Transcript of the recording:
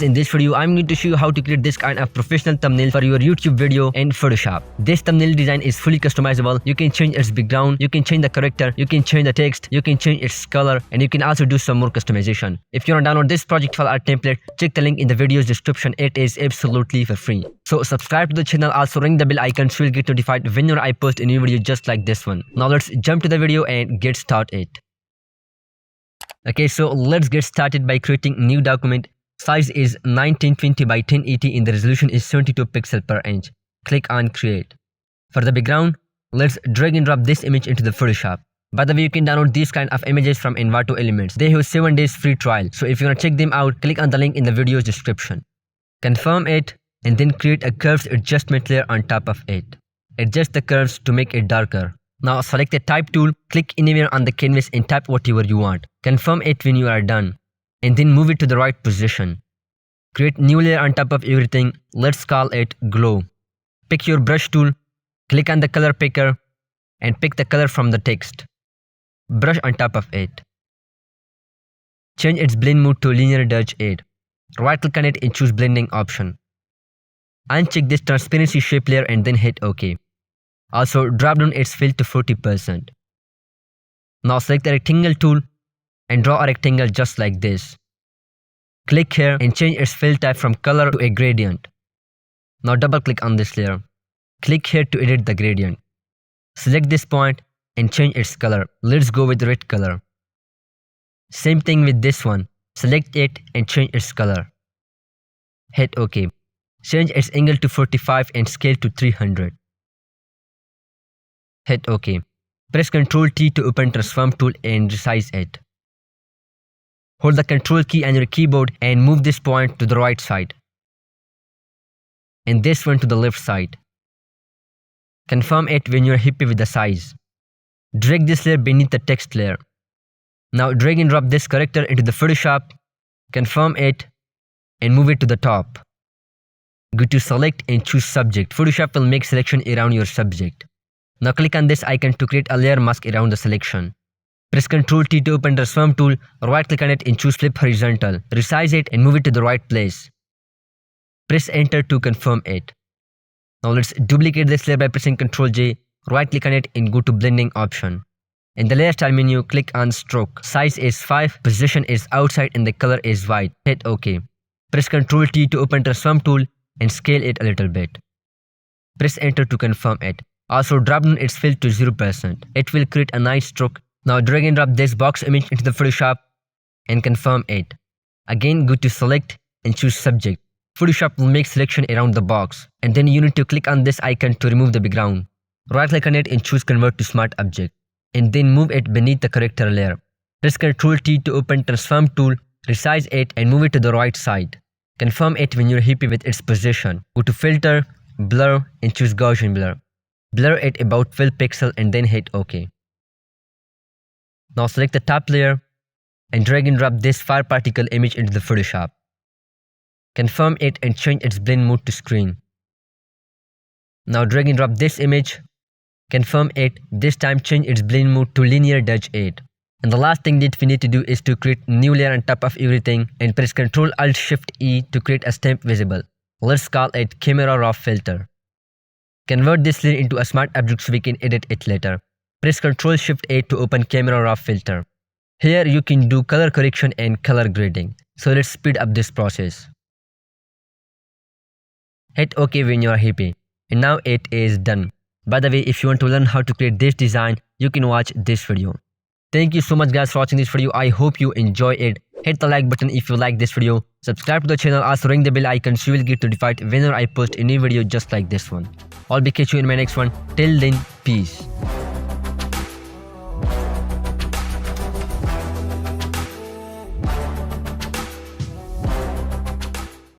In this video, I'm going to show you how to create this kind of professional thumbnail for your YouTube video in Photoshop. This thumbnail design is fully customizable. You can change its background, you can change the character, you can change the text, you can change its color, and you can also do some more customization. If you want to download this project file or template, check the link in the video's description. It is absolutely for free. So subscribe to the channel, also ring the bell icon so you'll get notified whenever I post a new video just like this one. Now let's jump to the video and get started. Okay, so let's get started by creating new document. Size is 1920 by 1080 and the resolution is 72 pixels per inch. Click on create. For the background, let's drag and drop this image into the Photoshop. By the way, you can download these kind of images from Envato Elements. They have 7 days free trial. So if you want to check them out, click on the link in the video's description. Confirm it and then create a curves adjustment layer on top of it. Adjust the curves to make it darker. Now select the type tool, click anywhere on the canvas and type whatever you want. Confirm it when you are done. And then move it to the right position. Create new layer on top of everything. Let's call it glow. Pick your brush tool, click on the color picker and pick the color from the text. Brush on top of it. Change its blend mode to linear dodge 8. Right click on it and choose blending option. Uncheck this transparency shape layer and then hit OK. Also drop down its fill to 40%. Now select the rectangle tool and draw a rectangle just like this. Click here and change its fill type from color to a gradient. Now double click on this layer. Click here to edit the gradient. Select this point and change its color. Let's go with red color. Same thing with this one. Select it and change its color. Hit OK. Change its angle to 45 and scale to 300. Hit OK. Press Ctrl T to open transform tool and resize it. Hold the Ctrl key on your keyboard and move this point to the right side. And this one to the left side. Confirm it when you are happy with the size. Drag this layer beneath the text layer. Now drag and drop this character into the Photoshop. Confirm it and move it to the top. Go to select and choose subject. Photoshop will make selection around your subject. Now click on this icon to create a layer mask around the selection. Press Ctrl T to open the transform tool, right click on it and choose flip horizontal. Resize it and move it to the right place. Press enter to confirm it. Now let's duplicate this layer by pressing Ctrl J, right click on it and go to blending option. In the layer style menu, click on stroke. Size is 5, position is outside and the color is white. Hit OK. Press Ctrl T to open transform tool and scale it a little bit. Press enter to confirm it. Also drop down its fill to 0%. It will create a nice stroke. Now drag and drop this box image into the Photoshop and confirm it. Again go to select and choose subject. Photoshop will make selection around the box. And then you need to click on this icon to remove the background. Right click on it and choose convert to smart object. And then move it beneath the character layer. Press Ctrl T to open transform tool, resize it and move it to the right side. Confirm it when you're happy with its position. Go to filter, blur and choose Gaussian blur. Blur it about 12 pixels and then hit OK. Now select the top layer and drag and drop this fire particle image into the Photoshop. Confirm it and change its blend mode to screen. Now drag and drop this image. Confirm it, this time change its blend mode to linear dodge 8. And the last thing that we need to do is to create new layer on top of everything and press Ctrl Alt Shift E to create a stamp visible. Let's call it camera raw filter. Convert this layer into a smart object so we can edit it later. Press Ctrl Shift A to open camera raw filter. Here you can do color correction and color grading. So let's speed up this process. Hit OK when you are happy. And now it is done. By the way, if you want to learn how to create this design, you can watch this video. Thank you so much guys for watching this video. I hope you enjoy it. Hit the like button if you like this video. Subscribe to the channel, also ring the bell icon so you will get notified whenever I post a new video just like this one. I'll be catching you in my next one. Till then, peace.